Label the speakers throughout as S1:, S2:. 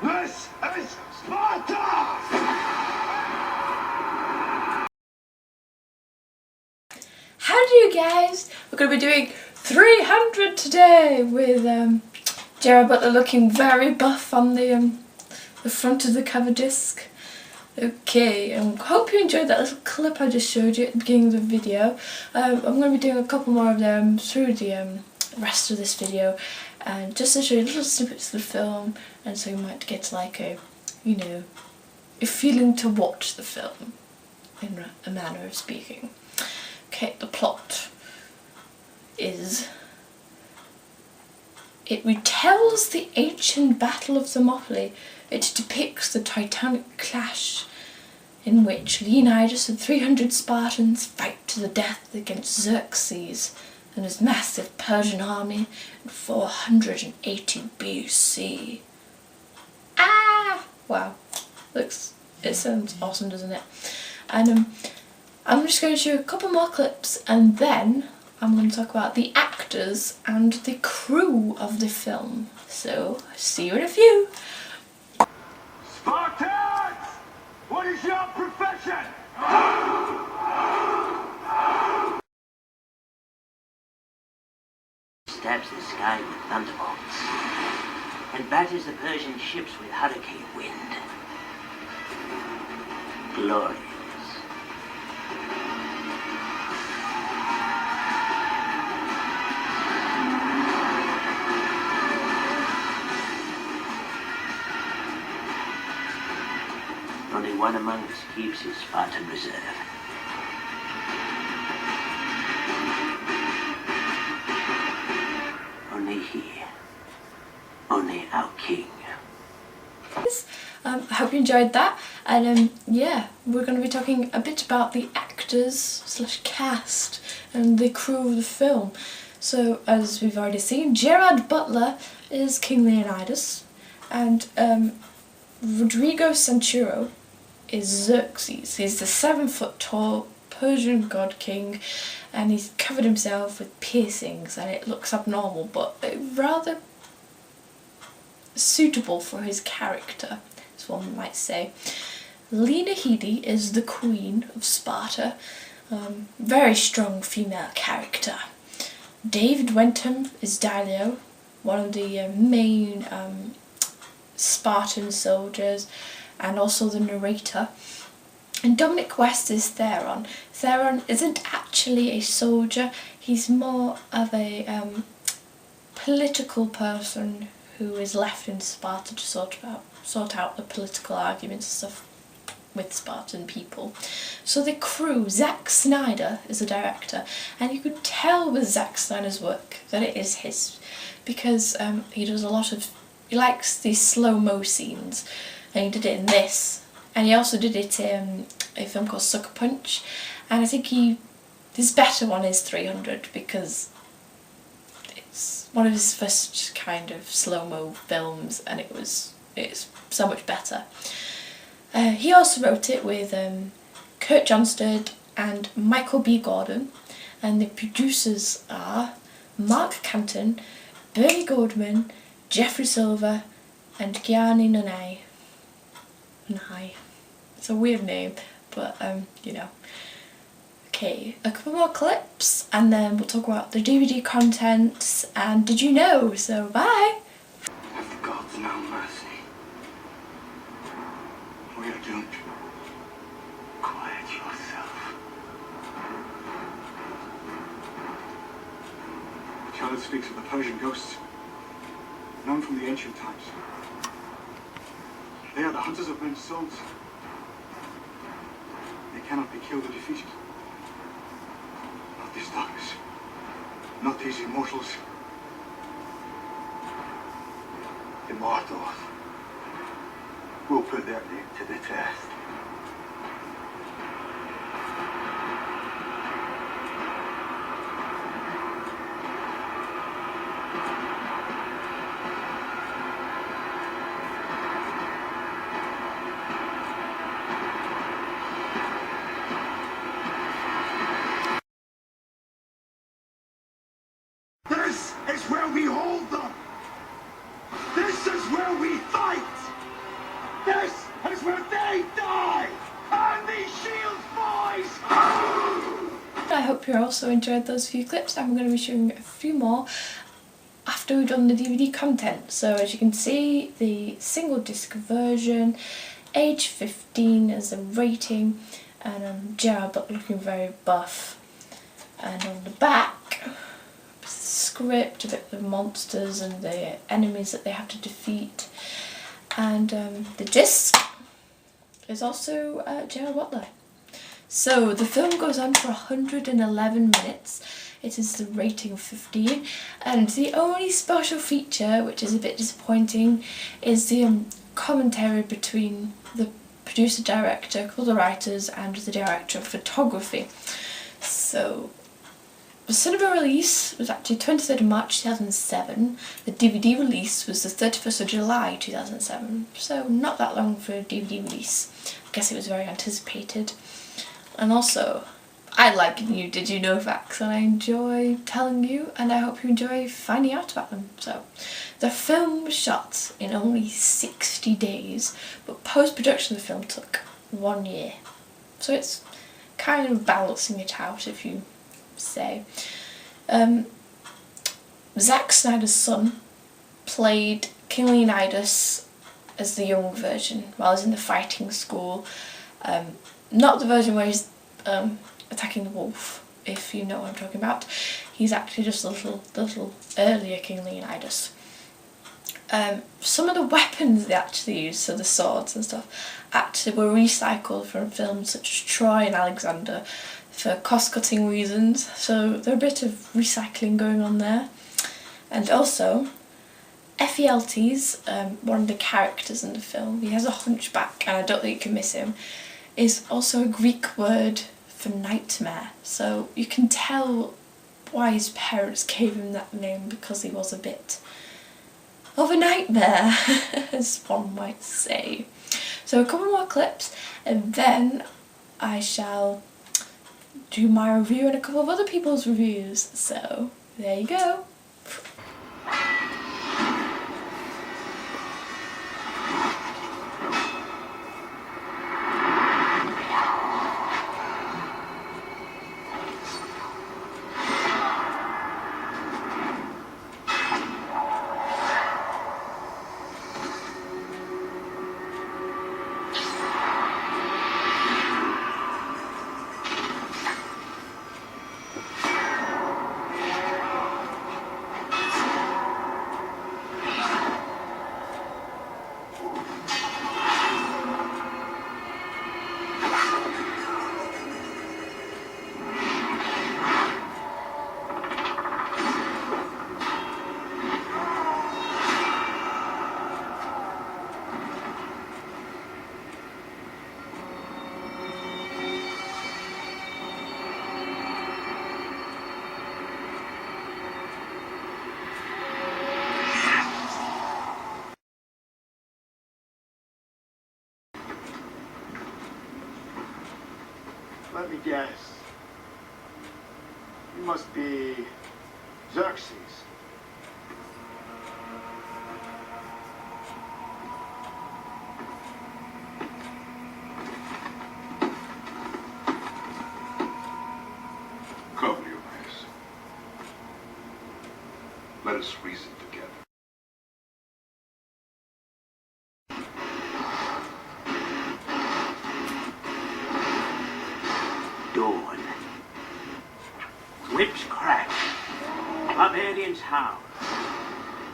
S1: This is Sparta!
S2: How do you guys? We're going to be doing 300 today with Gerard Butler looking very buff on the front of the cover disc. Okay, I hope you enjoyed that little clip I just showed you at the beginning of the video. I'm going to be doing a couple more of them through the rest of this video, and just to show you little snippets of the film, and so you might get like a, you know, a feeling to watch the film, in a manner of speaking. Okay, the plot is, it retells the ancient Battle of Thermopylae. It depicts the titanic clash in which Leonidas and 300 Spartans fight to the death against Xerxes and his massive Persian army in 480 BC. Ah! Wow. It sounds awesome, doesn't it? And I'm just going to show you a couple more clips, and then I'm going to talk about the actors and the crew of the film. So, see you in a few.
S1: Spartans! What is your profession?
S3: Stabs the sky with thunderbolts and batters the Persian ships with hurricane wind. Glorious. Only one among us keeps his Spartan reserve. Only he. Only our king.
S2: I hope you enjoyed that, and yeah, we're going to be talking a bit about the actors / cast and the crew of the film. So, as we've already seen, Gerard Butler is King Leonidas, and Rodrigo Santoro is Xerxes. He's the 7-foot tall Persian god king, and he's covered himself with piercings, and it looks abnormal, but rather suitable for his character, as one might say. Lena Headey is the queen of Sparta, very strong female character. David Wentham is Dilio, one of the main Spartan soldiers, and also the narrator. And Dominic West is Theron. Theron isn't actually a soldier, he's more of a political person who is left in Sparta to sort out the political arguments and stuff with Spartan people. So the crew, Zack Snyder is the director, and you could tell with Zack Snyder's work that it is his, because he does a lot of, he likes these slow-mo scenes, and he did it in this, and he also did it in a film called Sucker Punch, and I think his better one is 300, because it's one of his first kind of slow-mo films, and it's so much better. He also wrote it with Kurt Johnstad and Michael B. Gordon, and the producers are Mark Canton, Bernie Goldman, Jeffrey Silver, and Gianni Nonai. It's a weird name, but you know. Okay, a couple more clips, and then we'll talk about the DVD contents and Did You Know? So bye!
S1: If God's no mercy, we are doomed. Quiet yourself. The child speaks of the Persian ghosts, known from the ancient times. They are the hunters of men's souls. They cannot be killed or defeated. Not this darkness. Not these immortals. Immortals. We'll put their name to the test. This is where we hold them! This is where we fight! where they die! And these shields, boys!
S2: I hope you also enjoyed those few clips. I'm going to be showing a few more after we've done the DVD content. So as you can see, the single disc version, age 15 as a rating, and Gerard Butler looking very buff. And on the back, script, a bit of the monsters and the enemies that they have to defeat. And the disc is also Gerard Butler. So the film goes on for 111 minutes. It is the rating of 15, and the only special feature, which is a bit disappointing, is the commentary between the producer, director, a couple of the writers, and the director of photography. So the cinema release was actually 23rd of March 2007. The DVD release was the 31st of July 2007. So not that long for a DVD release. I guess it was very anticipated. And also, I like giving you did you know facts, and I enjoy telling you, and I hope you enjoy finding out about them. So, the film was shot in only 60 days, but post-production of the film took 1 year. So it's kind of balancing it out, if you say. Zack Snyder's son played King Leonidas as the young version while he's in the fighting school. Not the version where he's attacking the wolf, if you know what I'm talking about. He's actually just a little earlier King Leonidas. Some of the weapons they actually used, so the swords and stuff, actually were recycled from films such as Troy and Alexander for cost-cutting reasons, so there's a bit of recycling going on there. And also, Ephialtes, one of the characters in the film, he has a hunchback, and I don't think you can miss him, is also a Greek word for nightmare, so you can tell why his parents gave him that name, because he was a bit of a nightmare, as one might say. So a couple more clips, and then I shall do my review and a couple of other people's reviews, so there you go.
S1: Let me guess. You must be Xerxes.
S4: Come, Eumaeus. Let us reason together.
S3: Dawn. Whips crack. Barbarians howl.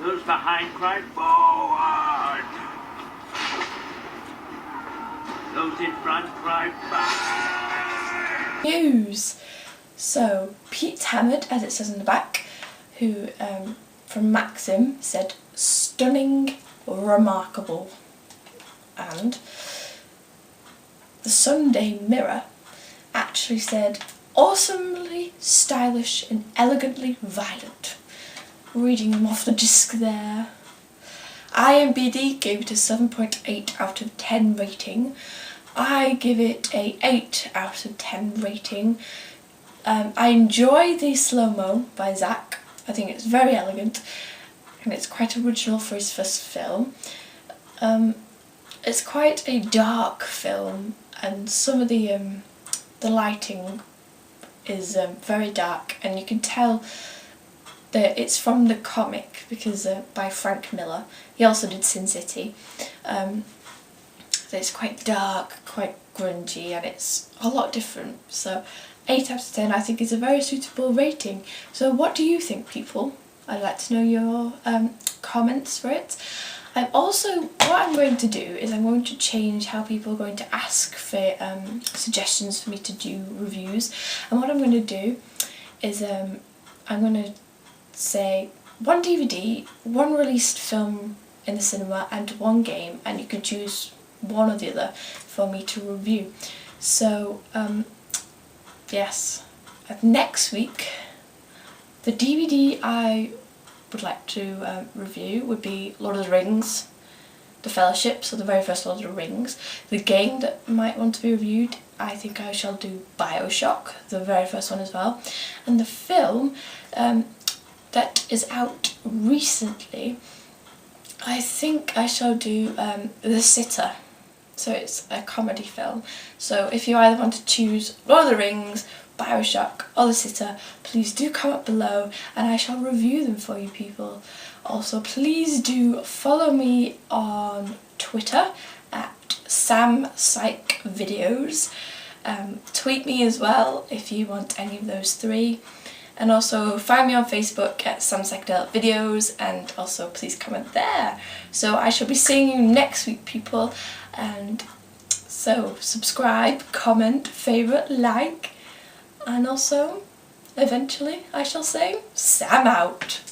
S3: Those behind cry, forward! Those in front cry, back!
S2: News. So, Pete Hammond, as it says in the back, who, from Maxim, said, stunning, remarkable. And the Sunday Mirror actually said, awesomely stylish and elegantly violent. Reading them off the disc there. IMDb gave it a 7.8 out of 10 rating. I give it a 8 out of 10 rating. I enjoy the slow-mo by Zack. I think it's very elegant and it's quite original for his first film. it's quite a dark film, and some of the lighting is very dark, and you can tell that it's from the comic because by Frank Miller. He also did Sin City. So it's quite dark, quite grungy, and it's a lot different. So 8 out of 10 I think is a very suitable rating. So what do you think, people? I'd like to know your comments for it. What I'm going to do is I'm going to change how people are going to ask for suggestions for me to do reviews. And what I'm going to do is I'm going to say 1 DVD, 1 released film in the cinema, and 1 game, and you can choose one or the other for me to review. So yes, next week the DVD I would like to review would be Lord of the Rings, The Fellowship, so the very first Lord of the Rings. The game that might want to be reviewed, I think I shall do BioShock, the very first one as well. And the film that is out recently, I think I shall do The Sitter. So it's a comedy film. So if you either want to choose Lord of the Rings, BioShock or The Sitter, please do comment below and I shall review them for you, people. Also, please do follow me on Twitter at SamPsycheDelicVideos. Tweet me as well if you want any of those 3. And also find me on Facebook at SamPsycheDelicVideos, and also please comment there. So I shall be seeing you next week, people. And so subscribe, comment, favourite, like, and also eventually I shall say Sam out.